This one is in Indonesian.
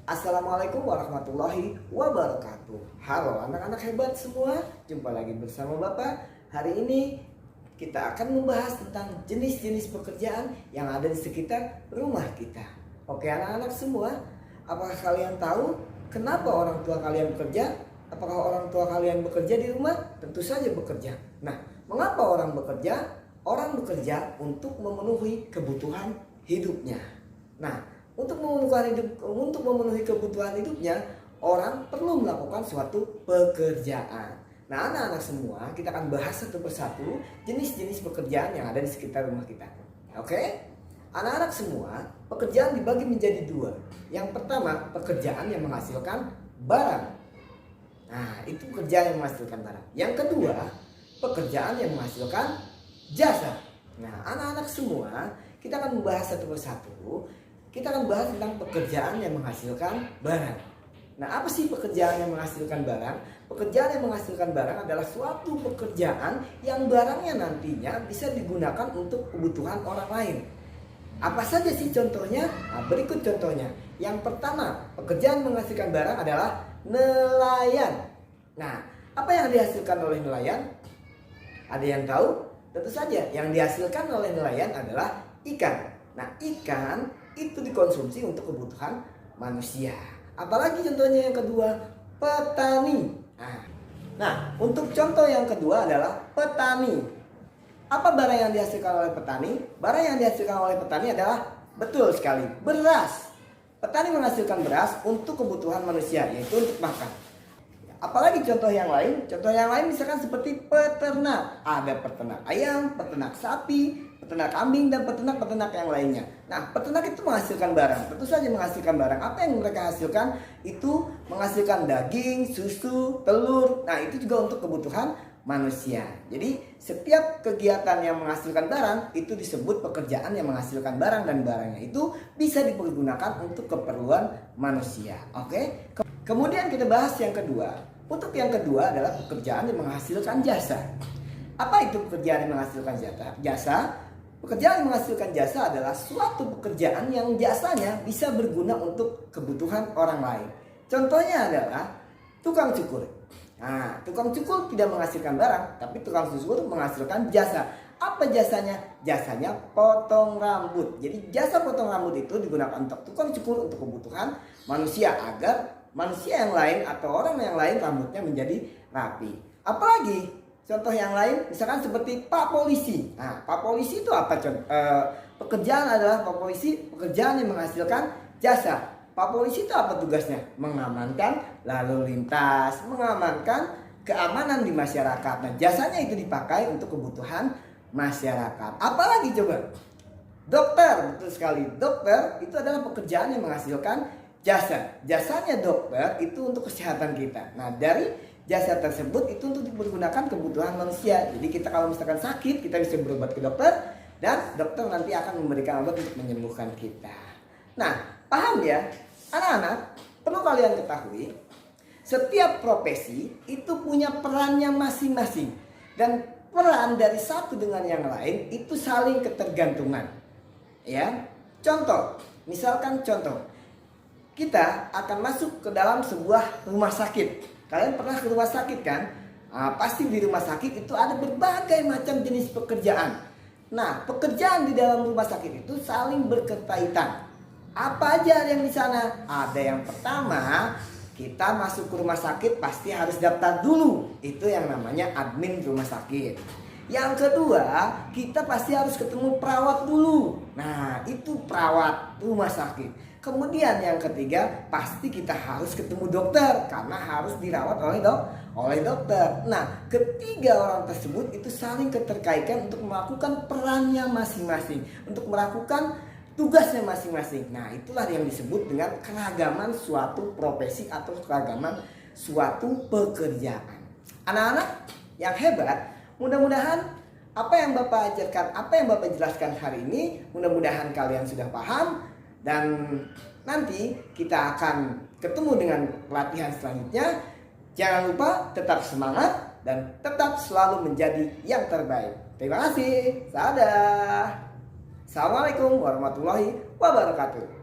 Assalamualaikum warahmatullahi wabarakatuh. Halo anak-anak hebat semua, jumpa lagi bersama Bapak. Hari ini kita akan membahas tentang jenis-jenis pekerjaan yang ada di sekitar rumah kita. Oke anak-anak semua, apakah kalian tahu kenapa orang tua kalian bekerja? Apakah orang tua kalian bekerja di rumah? Tentu saja bekerja. Nah, mengapa orang bekerja? Orang bekerja untuk memenuhi kebutuhan hidupnya. Nah, untuk memenuhi kebutuhan hidupnya, orang perlu melakukan suatu pekerjaan. Nah, anak-anak semua, kita akan bahas satu persatu jenis-jenis pekerjaan yang ada di sekitar rumah kita. Oke? Anak-anak semua, pekerjaan dibagi menjadi dua. Yang pertama, pekerjaan yang menghasilkan barang. Nah, itu pekerjaan yang menghasilkan barang. Yang kedua, pekerjaan yang menghasilkan jasa. Nah, anak-anak semua, kita akan membahas satu persatu. Kita akan bahas tentang pekerjaan yang menghasilkan barang. Nah, apa sih pekerjaan yang menghasilkan barang? Pekerjaan yang menghasilkan barang adalah suatu pekerjaan yang barangnya nantinya bisa digunakan untuk kebutuhan orang lain. Apa saja sih contohnya? Nah, berikut contohnya. Yang pertama, pekerjaan menghasilkan barang adalah nelayan. Nah, apa yang dihasilkan oleh nelayan? Ada yang tahu? Tentu saja, yang dihasilkan oleh nelayan adalah ikan. Nah, ikan itu dikonsumsi untuk kebutuhan manusia. Apalagi contohnya yang kedua, petani. Nah, untuk contoh yang kedua adalah petani. Apa barang yang dihasilkan oleh petani? Barang yang dihasilkan oleh petani adalah, betul sekali, beras. Petani menghasilkan beras untuk kebutuhan manusia, yaitu untuk makan. Apalagi contoh yang lain? Contoh yang lain misalkan seperti peternak. Ada peternak ayam, peternak sapi, peternak kambing, dan peternak-peternak yang lainnya. Nah, peternak itu menghasilkan barang. Tentu saja menghasilkan barang. Apa yang mereka hasilkan? Itu menghasilkan daging, susu, telur. Nah, itu juga untuk kebutuhan manusia. Jadi, setiap kegiatan yang menghasilkan barang itu disebut pekerjaan yang menghasilkan barang, dan barangnya itu bisa dipergunakan untuk keperluan manusia. Oke? Kemudian kita bahas yang kedua. Untuk yang kedua adalah pekerjaan yang menghasilkan jasa. Apa itu pekerjaan yang menghasilkan jasa? Pekerjaan yang menghasilkan jasa adalah suatu pekerjaan yang jasanya bisa berguna untuk kebutuhan orang lain. Contohnya adalah tukang cukur. Nah, tukang cukur tidak menghasilkan barang, tapi tukang cukur menghasilkan jasa. Apa jasanya? Jasanya potong rambut. Jadi jasa potong rambut itu digunakan untuk tukang cukur untuk kebutuhan manusia, agar manusia yang lain atau orang yang lain rambutnya menjadi rapi. Apalagi contoh yang lain, misalkan seperti Pak Polisi. Nah, Pak Polisi itu apa? Pekerjaan adalah Pak Polisi, pekerjaan yang menghasilkan jasa. Pak Polisi itu apa tugasnya? Mengamankan lalu lintas, mengamankan keamanan di masyarakat. Nah, jasanya itu dipakai untuk kebutuhan masyarakat. Apalagi coba? Dokter, betul sekali. Dokter itu adalah pekerjaan yang menghasilkan jasa. Jasanya dokter itu untuk kesehatan kita. Nah, dari jasa tersebut itu untuk dipergunakan kebutuhan manusia. Jadi kita kalau misalkan sakit, kita bisa berobat ke dokter, dan dokter nanti akan memberikan obat untuk menyembuhkan kita. Nah, paham ya? Anak-anak, perlu kalian ketahui, setiap profesi itu punya perannya masing-masing. Dan peran dari satu dengan yang lain itu saling ketergantungan. Ya. Contoh, misalkan contoh, kita akan masuk ke dalam sebuah rumah sakit. Kalian pernah ke rumah sakit kan? Pasti di rumah sakit itu ada berbagai macam jenis pekerjaan. Nah, pekerjaan di dalam rumah sakit itu saling berkaitan. Apa aja yang di sana? Ada yang pertama, kita masuk ke rumah sakit pasti harus daftar dulu. Itu yang namanya admin rumah sakit. Yang kedua, kita pasti harus ketemu perawat dulu. Nah, itu perawat rumah sakit. Kemudian yang ketiga, pasti kita harus ketemu dokter karena harus dirawat oleh dokter. Nah, ketiga orang tersebut itu saling keterkaitan untuk melakukan perannya masing-masing, untuk melakukan tugasnya masing-masing. Nah, itulah yang disebut dengan keragaman suatu profesi atau keragaman suatu pekerjaan. Anak-anak yang hebat, mudah-mudahan apa yang Bapak ajarkan, apa yang Bapak jelaskan hari ini, mudah-mudahan kalian sudah paham. Dan nanti kita akan ketemu dengan pelatihan selanjutnya. Jangan lupa tetap semangat dan tetap selalu menjadi yang terbaik. Terima kasih. Dadah. Assalamualaikum warahmatullahi wabarakatuh.